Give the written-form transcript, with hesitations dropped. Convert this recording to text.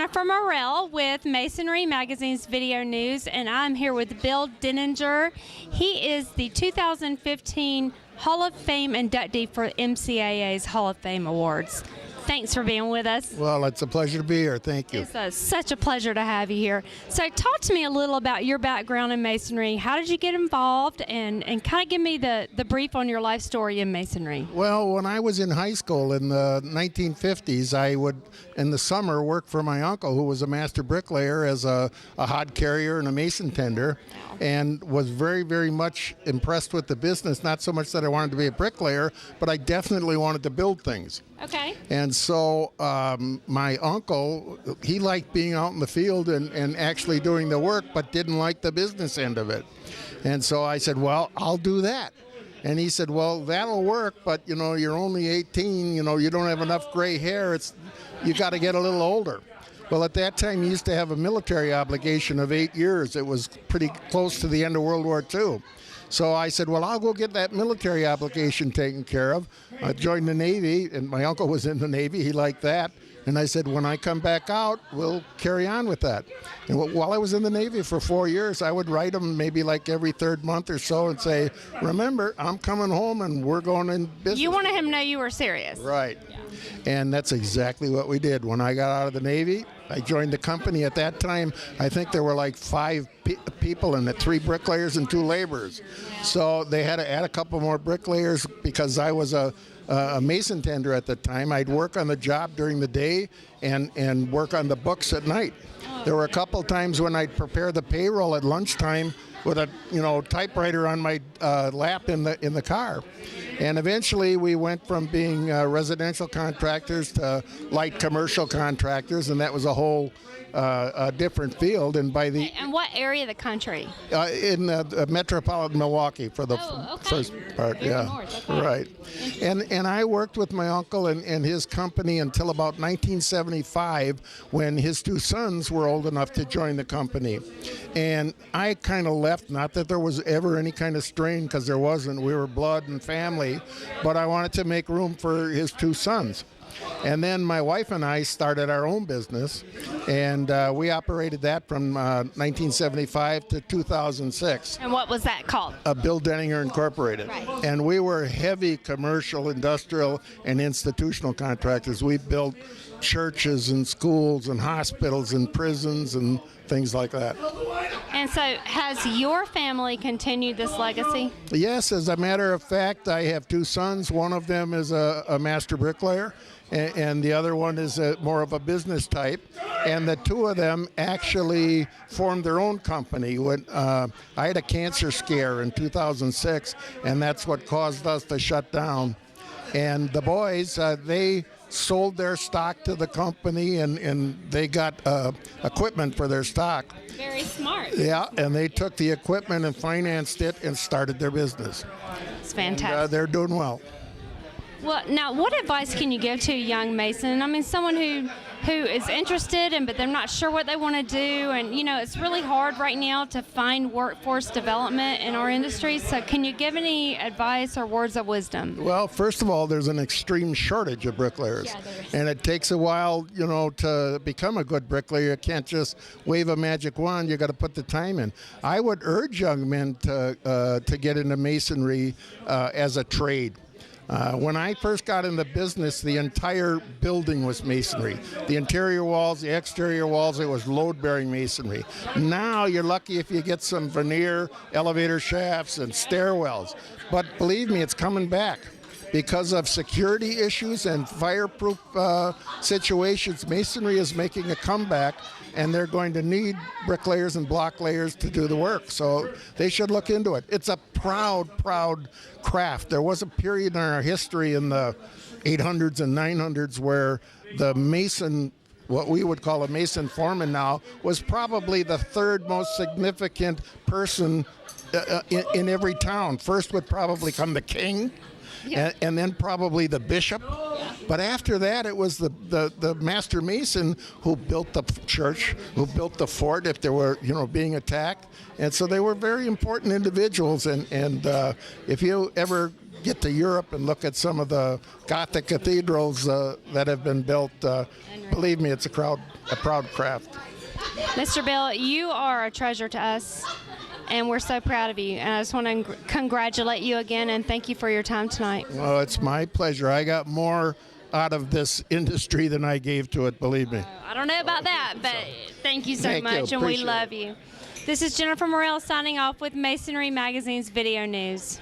Jennifer Morrell with Masonry Magazine's Video News, and I'm here with Bill Dentinger. He is the 2015 Hall of Fame inductee for MCAA's Hall of Fame Awards. Thanks for being with us. Well, it's a pleasure to be here. Thank you. It's such a pleasure to have you here. So talk to me a little about your background in Masonry. How did you get involved, and kind of give me the brief on your life story in Masonry. Well, when I was in high school in the 1950s, I would, in the summer, work for my uncle, who was a master bricklayer, as a hod carrier and a mason tender, and was very, very much impressed with the business. Not so much that I wanted to be a bricklayer, but I definitely wanted to build things. Okay. And so my uncle, he liked being out in the field and actually doing the work, but didn't like the business end of it. And so I said, well, I'll do that. And he said, well, that'll work, but, you know, you're only 18, you know, you don't have enough gray hair. You got to get a little older. Well, at that time, you used to have a military obligation of 8 years. It was pretty close to the end of World War II. So I said, well, I'll go get that military obligation taken care of. I joined the Navy, and my uncle was in the Navy. He liked that. And I said, when I come back out, we'll carry on with that. And while I was in the Navy for 4 years, I would write him maybe like every third month or so and say, remember, I'm coming home and we're going in business. You wanted him to know you were serious. Right. Yeah. And that's exactly what we did. When I got out of the Navy, I joined the company. At that time, I think there were like 5 people in it, 3 bricklayers and 2 laborers. Yeah. So they had to add a couple more bricklayers because I was a mason tender at the time. I'd work on the job during the day and work on the books at night. There were a couple times when I'd prepare the payroll at lunchtime with a typewriter on my lap in the car. And eventually we went from being residential contractors to light commercial contractors, and that was a whole different field. And by the what area of the country? In metropolitan Milwaukee for the first part. Yeah, north. Okay. Right. And I worked with my uncle and his company until about 1975, when his 2 sons were old enough to join the company. And I kind of left, not that there was ever any kind of strain, because there wasn't. We were blood and family, but I wanted to make room for his 2 sons. And then my wife and I started our own business, and we operated that from 1975 to 2006. And what was that called? Bill Dentinger Incorporated. Right. And we were heavy commercial, industrial, and institutional contractors. We built churches and schools and hospitals and prisons and things like that. And so has your family continued this legacy? Yes, as a matter of fact, I have 2 sons. One of them is a master bricklayer, and the other one is more of a business type. And the 2 of them actually formed their own company. When I had a cancer scare in 2006, and that's what caused us to shut down. And the boys, they sold their stock to the company, and they got equipment for their stock. Very smart. Yeah, and they took the equipment and financed it and started their business. It's fantastic. And, they're doing well. Well, now, what advice can you give to a young mason? I mean, someone who is interested, but they're not sure what they want to do. And, it's really hard right now to find workforce development in our industry. So can you give any advice or words of wisdom? Well, first of all, there's an extreme shortage of bricklayers. Yeah, there is. And it takes a while, to become a good bricklayer. You can't just wave a magic wand. You got to put the time in. I would urge young men to get into masonry as a trade. When I first got into business, the entire building was masonry. The interior walls, the exterior walls, it was load-bearing masonry. Now you're lucky if you get some veneer, elevator shafts, and stairwells. But believe me, it's coming back. Because of security issues and fireproof situations, masonry is making a comeback, and they're going to need bricklayers and block layers to do the work. So they should look into it. It's a proud, proud craft. There was a period in our history in the 800s and 900s where the mason, what we would call a mason foreman now, was probably the 3rd most significant person in every town. First would probably come the king. Yeah. And then probably the bishop. Yeah. But after that, it was the master mason who built the church, who built the fort if they were, being attacked. And so they were very important individuals. And if you ever get to Europe and look at some of the Gothic cathedrals that have been built. Believe me, it's a proud craft. Mr. Bill, you are a treasure to us, and we're so proud of you. And I just want to congratulate you again and thank you for your time tonight. Well, it's my pleasure. I got more out of this industry than I gave to it, believe me. I don't know about that, but thank you so much, and we love you. This is Jennifer Morrell signing off with Masonry Magazine's Video News.